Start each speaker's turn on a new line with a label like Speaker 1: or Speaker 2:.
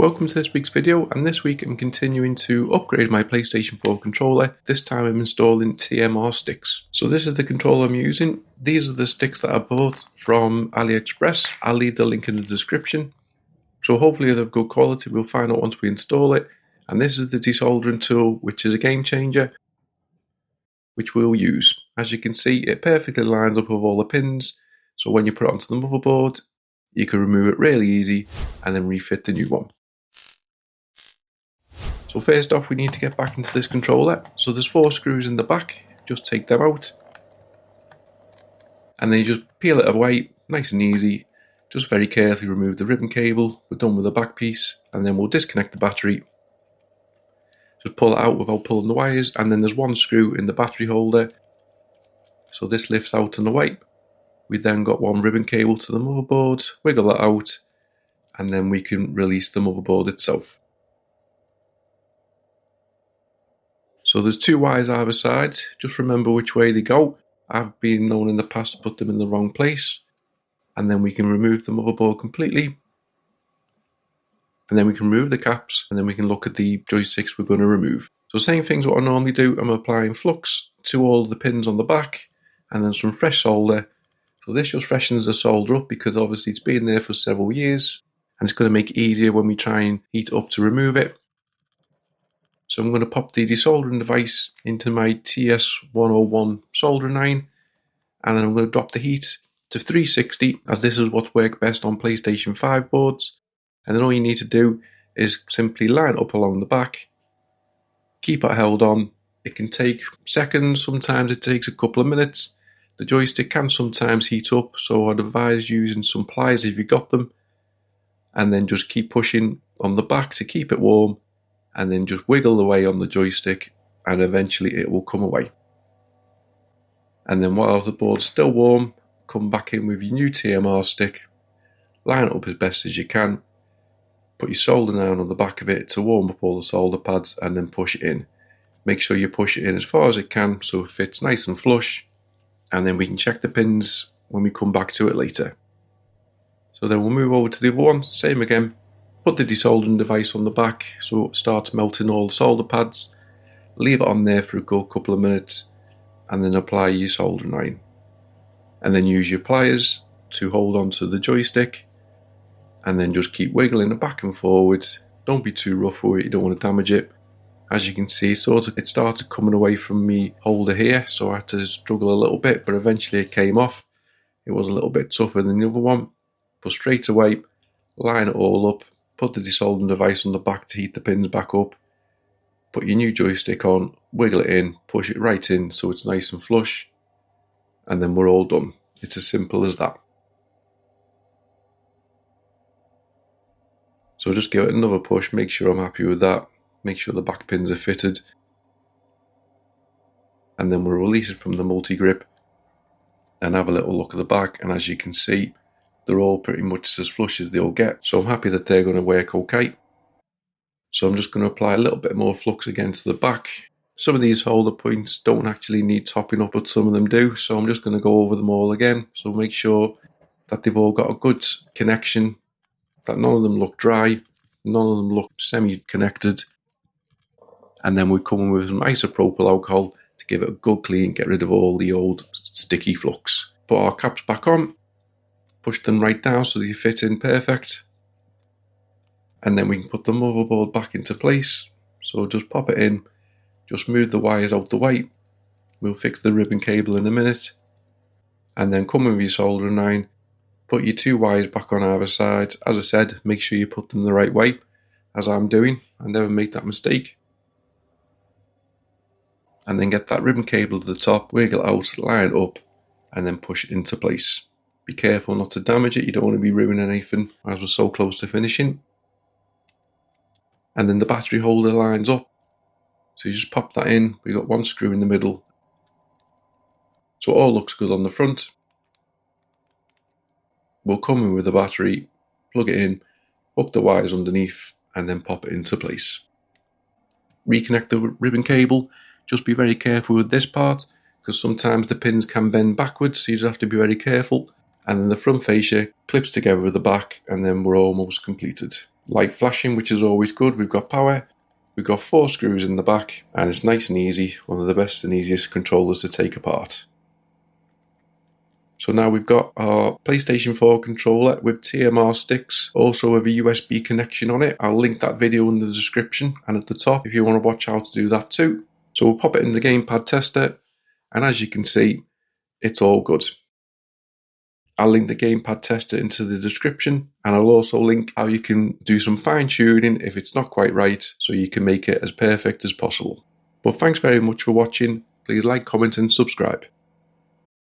Speaker 1: Welcome to this week's video, and this week I'm continuing to upgrade my PlayStation 4 controller. This time I'm installing TMR sticks. So this is the controller I'm using. These are the sticks that I bought from AliExpress. I'll leave the link in the description. So hopefully they're of good quality. We'll find out once we install it. And this is the de-soldering tool, which is a game changer, which we'll use. As you can see, it perfectly lines up with all the pins. So when you put it onto the motherboard, you can remove it really easy and then refit the new one. So first off, we need to get back into this controller. So there's 4 screws in the back, just take them out. And then you just peel it away, nice and easy. Just very carefully remove the ribbon cable. We're done with the back piece, and then we'll disconnect the battery. Just pull it out without pulling the wires, and then there's 1 screw in the battery holder. So this lifts out on the wipe. We then got 1 ribbon cable to the motherboard, wiggle that out, and then we can release the motherboard itself. So there's 2 wires either side, just remember which way they go. I've been known in the past to put them in the wrong place. And then we can remove the motherboard completely. And then we can remove the caps, and then we can look at the joysticks we're going to remove. So same things what I normally do, I'm applying flux to all the pins on the back, and then some fresh solder. So this just freshens the solder up because obviously it's been there for several years, and it's going to make it easier when we try and heat up to remove it. So I'm going to pop the desoldering device into my TS101 soldering iron, and then I'm going to drop the heat to 360, as this is what's worked best on PlayStation 5 boards. And then all you need to do is simply line up along the back, keep it held on. It can take seconds, sometimes it takes a couple of minutes. The joystick can sometimes heat up, so I'd advise using some pliers if you got them, and then just keep pushing on the back to keep it warm, and then just wiggle away on the joystick, and eventually it will come away. And then while the board's still warm, come back in with your new TMR stick, line it up as best as you can, put your soldering iron on the back of it to warm up all the solder pads, and then push it in. Make sure you push it in as far as it can so it fits nice and flush, and then we can check the pins when we come back to it later. So then we'll move over to the other one, same again. Put the desoldering device on the back so it starts melting all the solder pads. Leave it on there for a good couple of minutes, and then apply your soldering iron. And then use your pliers to hold onto the joystick, and then just keep wiggling it back and forward. Don't be too rough with it, you don't want to damage it. As you can see, it started coming away from me holder here, so I had to struggle a little bit, but eventually it came off. It was a little bit tougher than the other one, but straight away, line it all up. Put the desoldering device on the back to heat the pins back up. Put your new joystick on, wiggle it in, push it right in so it's nice and flush. And then we're all done. It's as simple as that. So just give it another push, make sure I'm happy with that. Make sure the back pins are fitted. And then we'll release it from the multi-grip and have a little look at the back. And as you can see, they're all pretty much as flush as they'll get, so I'm happy that they're going to work okay. So I'm just going to apply a little bit more flux again to the back. Some of these holder points don't actually need topping up, but some of them do, so I'm just going to go over them all again. So make sure that they've all got a good connection, that none of them look dry, none of them look semi-connected. And then we come in with some isopropyl alcohol to give it a good clean, get rid of all the old sticky flux. Put our caps back on. Push them right down so they fit in perfect. And then we can put the motherboard back into place. So just pop it in, just move the wires out the way. We'll fix the ribbon cable in a minute. And then come in with your soldering iron, put your 2 wires back on either side. As I said, make sure you put them the right way, as I'm doing. I never make that mistake. And then get that ribbon cable to the top, wiggle out, line up, and then push it into place. Be careful not to damage it, you don't want to be ruining anything as we're so close to finishing. And then the battery holder lines up, so you just pop that in. We got 1 screw in the middle, so it all looks good on the front. We'll come in with the battery, plug it in, hook the wires underneath, and then pop it into place. Reconnect the ribbon cable. Just be very careful with this part, because sometimes the pins can bend backwards, so you just have to be very careful. And then the front fascia clips together with the back, and then we're almost completed. Light flashing, which is always good. We've got power. We've got 4 screws in the back, and it's nice and easy. One of the best and easiest controllers to take apart. So now we've got our PlayStation 4 controller with TMR sticks, also with a USB connection on it. I'll link that video in the description and at the top if you want to watch how to do that too. So we'll pop it in the gamepad tester, and as you can see, it's all good. I'll link the gamepad tester into the description, and I'll also link how you can do some fine tuning if it's not quite right, so you can make it as perfect as possible. But thanks very much for watching. Please like, comment and subscribe.